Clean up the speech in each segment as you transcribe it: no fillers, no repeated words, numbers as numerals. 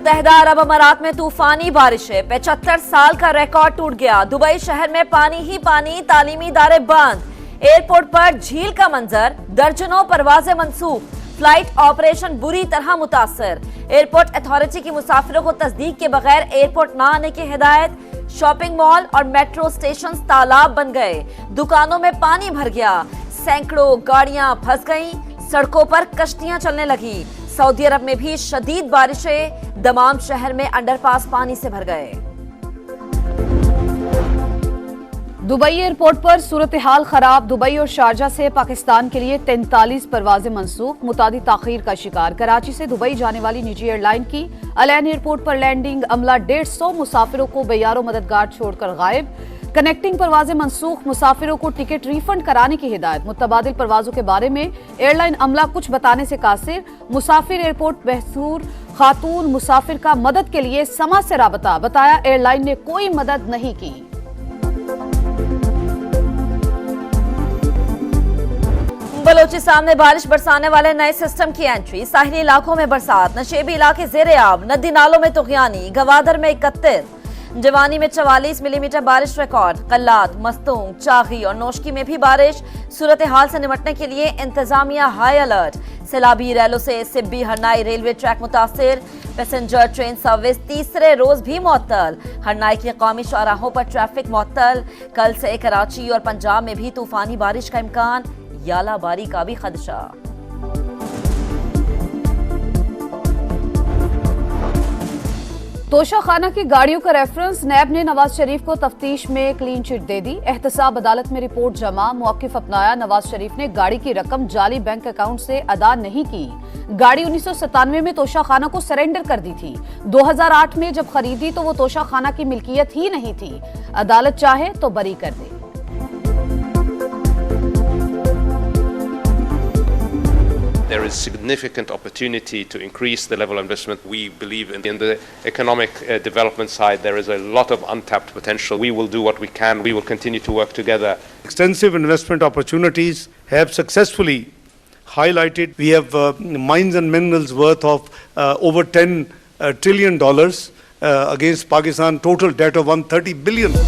मुत्तहिदा अरब अमारात में तूफानी बारिशें, 75 साल का रिकॉर्ड टूट गया। दुबई शहर में पानी ही पानी, तालीमी इदारे बंद, एयरपोर्ट पर झील का मंजर, दर्जनों परवाजें मनसूख, फ्लाइट ऑपरेशन बुरी तरह मुतासर। एयरपोर्ट अथॉरिटी की मुसाफिरों को तस्दीक के बगैर एयरपोर्ट न आने की हिदायत। शॉपिंग मॉल और मेट्रो स्टेशन तालाब बन गए, दुकानों में पानी भर गया, सैकड़ों गाड़ियां फंस गईं, सड़कों पर कश्तियां चलने लगी। सऊदी अरब में भी शदीद बारिशें, दमाम शहर में अंडरपास पानी से भर गए। दुबई एयरपोर्ट पर सूरत हाल खराब। दुबई और शारजा से पाकिस्तान के लिए 43 परवाजें मनसूख, मुतादी ताखीर का शिकार। कराची से दुबई जाने वाली निजी एयरलाइन की अलैन एयरपोर्ट पर लैंडिंग, अमला 150 मुसाफिरों को बेयारो मददगार छोड़कर गायब। कनेक्टिंग परवाजें मनसूख, मुसाफिरों को टिकट रिफंड कराने की हिदायत। मुतबादिल परवाजों के बारे में एयरलाइन अमला कुछ बताने से कासिर। मुसाफिर एयरपोर्ट बहसूर खातून मुसाफिर का मदद के लिए समा से राबता, बताया एयरलाइन ने कोई मदद नहीं की। बलोचिस्तान में बारिश बरसाने वाले नए सिस्टम की एंट्री, साहिली इलाकों में बरसात, नशेबी इलाके जेर आब, नदी नालों में तुगयानी, गवादर में 31, जवानी में 44 मिलीमीटर बारिश रिकॉर्ड। कल्लात, मस्तूंग, चागी और नोशकी में भी बारिश। सूरत हाल से निपटने के लिए इंतजामिया हाई अलर्ट। सैलाबी रैलों से सिब्बी हरनाई रेलवे ट्रैक मुतासिर, पैसेंजर ट्रेन सर्विस तीसरे रोज भी मुअत्तल। हरनाई के कौमी शाहराहों पर ट्रैफिक मुअत्तल। कल से कराची और पंजाब में भी तूफानी बारिश का इम्कान, यालाबारी का भी खदशा। तोशा खाना की गाड़ियों का रेफरेंस, नैब ने नवाज शरीफ को तफ्तीश में क्लीन चिट दे दी। एहतसाब अदालत में रिपोर्ट जमा, मौकिफ अपनाया। नवाज शरीफ ने गाड़ी की रकम जाली बैंक अकाउंट से अदा नहीं की। गाड़ी 1997 में तोशा खाना को सरेंडर कर दी थी। 2008 में जब खरीदी तो वो तोशा खाना की मिल्कियत ही नहीं थी। अदालत चाहे तो बरी कर दे। There is significant opportunity to increase the level of investment. We believe in the economic development side. There is a lot of untapped potential. We will do what we can. We will continue to work together. Extensive investment opportunities have successfully highlighted. We have mines and minerals worth of over $10 trillion against Pakistan total debt of $130 billion.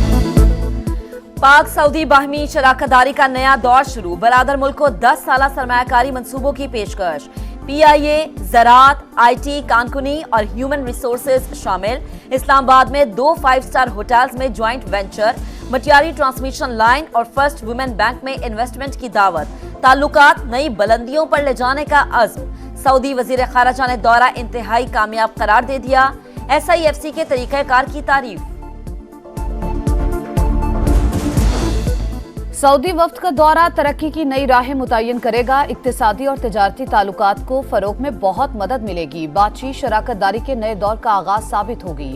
पाक Saudi बाहमी शराकतदारी का नया दौर शुरू, बरादर मुल्क को 10 साला सरमायाकारी मंसूबों की पेशकश। PIA, ज़राअत, IT, कानकुनी और ह्यूमन रिसोर्सेज शामिल। इस्लामाबाद में 2 5-स्टार होटल्स में joint venture, Matiari transmission line और फर्स्ट वुमेन बैंक में इन्वेस्टमेंट की दावत। ताल्लुकात नई बुलंदियों पर ले जाने का अज़्म। सऊदी वजीर खारजा ने दौरा इंतहाई कामयाब करार दे दिया। SIFC के तरीक़ाकार की तारीफ। सऊदी वफ्द का दौरा तरक्की की नई राहें मुतय्यन करेगा। इक्तिसादी और तिजारती ताल्लुकात को फरोग में बहुत मदद मिलेगी। बातचीत शराकतदारी के नए दौर का आगाज साबित होगी।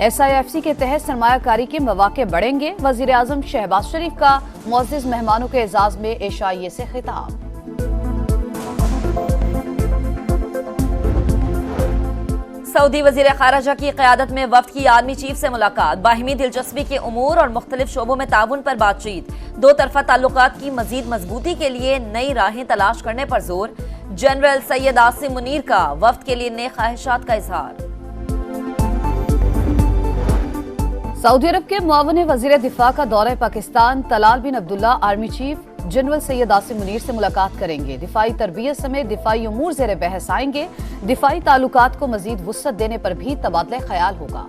SIFC के तहत सरमायाकारी के मौके बढ़ेंगे। वजीर आजम शहबाज शरीफ का मुअज़्ज़िज़ मेहमानों के एजाज में एशियाई से खिताब। सऊदी वजीर खारजा की क़यादत में वफ्द की आर्मी चीफ से मुलाकात, बाहिमी दिलचस्पी के उमूर और मुख्तलिफ शोबों में ताउन पर बातचीत। दो तरफा ताल्लुकात की मजीद मजबूती के लिए नई राहें तलाश करने पर जोर। जनरल सैयद आसिम मुनीर का वफ्द के लिए नए ख्वाहिशात का इजहार। सऊदी अरब के मुआविन वजीर दिफा का दौरा Pakistan, Talal bin Abdullah army chief general Syed Asim Munir से मुलाकात करेंगे। दिफाई तरबियत समेत दिफाई उमूर ज़ेरे बहस आएंगे। दिफाई ताल्लुकात को मजीद वुसअत देने पर भी तबादला ख्याल होगा।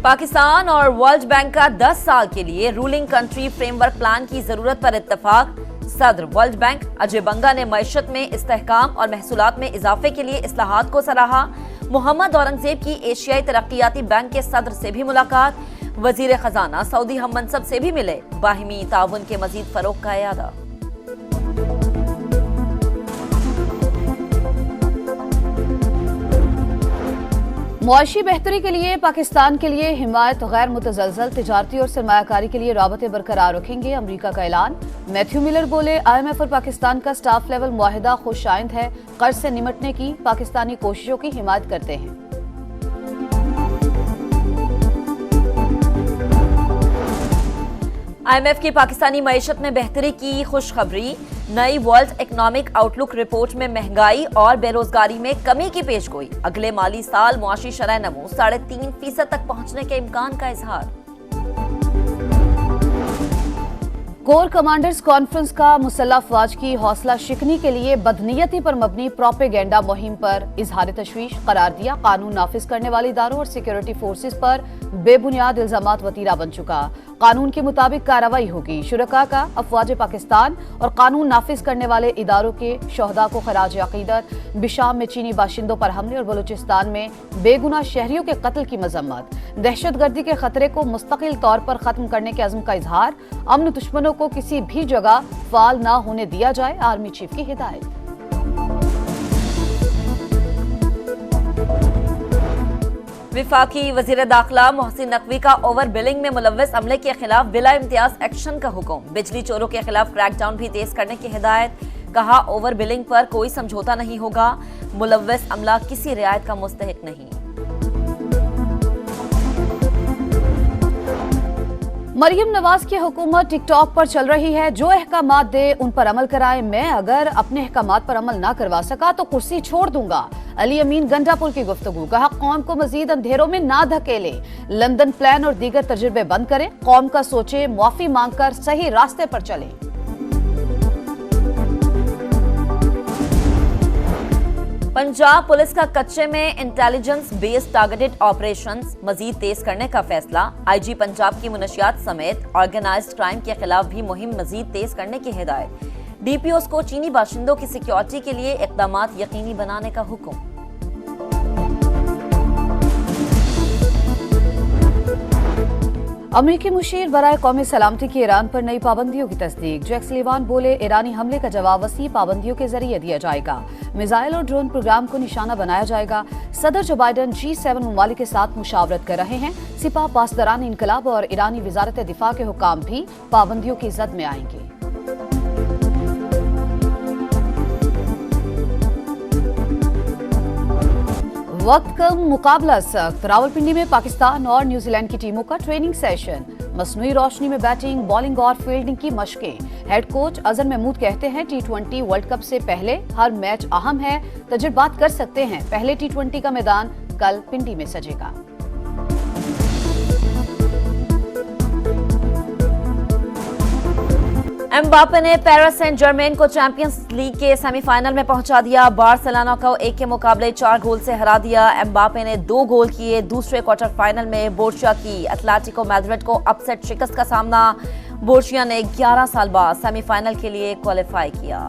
पाकिस्तान और वर्ल्ड बैंक का 10 साल के लिए रूलिंग कंट्री फ्रेमवर्क प्लान की जरूरत पर इत्तफाक। सदर वर्ल्ड बैंक अजय बंगा ने मईशत में इस्तेहकाम और महसूलात में इजाफे के लिए इस्लाहात को सराहा। मोहम्मद औरंगजेब की एशियाई तरक्याती बैंक के सदर से भी मुलाकात। वजीर खजाना सऊदी हम मनसब से भी मिले। बाहिमी ताउन के मजीद फरोग का इरादा। मुआशी बेहतरी के लिए पाकिस्तान के लिए हिमायत गैर मुतज़लज़ल तिजारती और सरमायाकारी के लिए राबते बरकरार रखेंगे, अमरीका का ऐलान। मैथ्यू मिलर बोले, IMF और पाकिस्तान का स्टाफ लेवल मुआहिदा खुश आइंद है, कर्ज से निमटने की पाकिस्तानी कोशिशों की हिमायत करते हैं। IMF की पाकिस्तानी मईशत में बेहतरी की खुशखबरी। नई वर्ल्ड इकोनॉमिक आउटलुक रिपोर्ट में महंगाई और बेरोजगारी में कमी की पेशगोई। अगले माली साल मुआशी शरह नमू 3.5% तक पहुंचने के इम्कान का इजहार। कोर कमांडर्स कॉन्फ्रेंस का मुसल्लह अफवाज की हौसला शिकनी के लिए बदनीयती पर मबनी प्रोपेगेंडा मुहिम पर इजहार तशवीश करार दिया। कानून नाफिज करने वाले इदारों और सिक्योरिटी फोर्सेस पर बेबुनियाद इल्जामात वतीरा बन चुका। कानून के मुताबिक कार्रवाई होगी। शुरका का अफवाज पाकिस्तान और कानून नाफिज करने वाले इदारों के शहदा को खराज अकीदत। बिशाम में चीनी बाशिंदों पर हमले और बलूचिस्तान में बेगुनाह शहरियों के कत्ल की मजम्मत। दहशतगर्दी के खतरे को मुस्तकिल तौर पर खत्म करने के अज़्म का इजहार। अमन दुश्मनों को किसी भी जगह फाल न होने दिया जाए, आर्मी चीफ की हिदायत। विफाकी वजीर दाखिला मोहसिन नकवी का ओवर बिलिंग में मुलव्वस अमले के खिलाफ बिला इम्तियाज एक्शन का हुक्म। बिजली चोरों के खिलाफ क्रैकडाउन भी तेज करने की हिदायत। कहा, ओवर बिलिंग पर कोई समझौता नहीं होगा। मुलव्वस अमला किसी रियायत का मुस्तहिक नहीं। मरियम नवाज की हुकूमत टिकटॉक पर चल रही है। जो अहकामात दे उन पर अमल कराए। मैं अगर अपने अहकामात पर अमल ना करवा सका तो कुर्सी छोड़ दूंगा। अली अमीन गंडापुर की गुफ्तगू। कहा, कौम को मजीद अंधेरों में ना धकेले। लंदन प्लान और दीगर तजुर्बे बंद करें। कौम का सोचे, मुआफी मांगकर सही रास्ते पर चले। पंजाब पुलिस का कच्चे में इंटेलिजेंस बेस्ड टारगेटेड ऑपरेशंस मजीद तेज करने का फैसला। आईजी पंजाब की मुनशियात समेत ऑर्गेनाइज्ड क्राइम के खिलाफ भी मुहिम मजीद तेज करने की हिदायत। डीपीओस को चीनी बाशिंदों की सिक्योरिटी के लिए इक़दामात यकीनी बनाने का हुक्म। अमरीकी मुशीर बराए कौमी सलामती की ईरान पर नई पाबंदियों की तस्दीक। जैक सुलिवान बोले, ईरानी हमले का जवाब वसी पाबंदियों के जरिए दिया जाएगा। मिसाइल और ड्रोन प्रोग्राम को निशाना बनाया जाएगा। सदर जो बाइडन G7 ममालिक के साथ मुशावरत कर रहे हैं। सिपा पासदारान इनकलाब और ईरानी वजारत दिफा के हुकाम भी पाबंदियों की जद में आएंगे। वक्त कम मुकाबला सख्त। रावलपिंडी में पाकिस्तान और न्यूजीलैंड की टीमों का ट्रेनिंग सेशन। मसनूई रोशनी में बैटिंग, बॉलिंग और फील्डिंग की मशकें। हेड कोच अजहर महमूद कहते हैं, T20 वर्ल्ड कप से पहले हर मैच अहम है। तजुर्बात कर सकते हैं। पहले T20 का मैदान कल पिंडी में सजेगा। एम्बापे ने पेरिस सेंट जर्मेन को चैंपियंस लीग के सेमीफाइनल में पहुंचा दिया। बार्सिलोना को 1 के मुकाबले 4 गोल से हरा दिया। एम्बापे ने 2 गोल किए। दूसरे क्वार्टर फाइनल में बोर्शिया की एटलेटिको मैड्रिड को अपसेट शिकस्त का सामना। बोर्शिया ने 11 साल बाद सेमीफाइनल के लिए क्वालिफाई किया।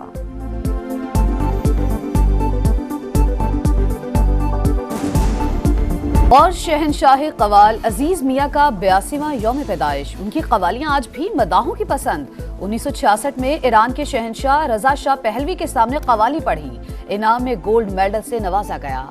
और शहनशाह कवाल अजीज मियां का 82वां यौम पैदाइश। उनकी कवालियां आज भी मदाहों की पसंद। 1966 में ईरान के शहनशाह रजा शाह पहलवी के सामने कवाली पढ़ी। इनाम में गोल्ड मेडल से नवाजा गया।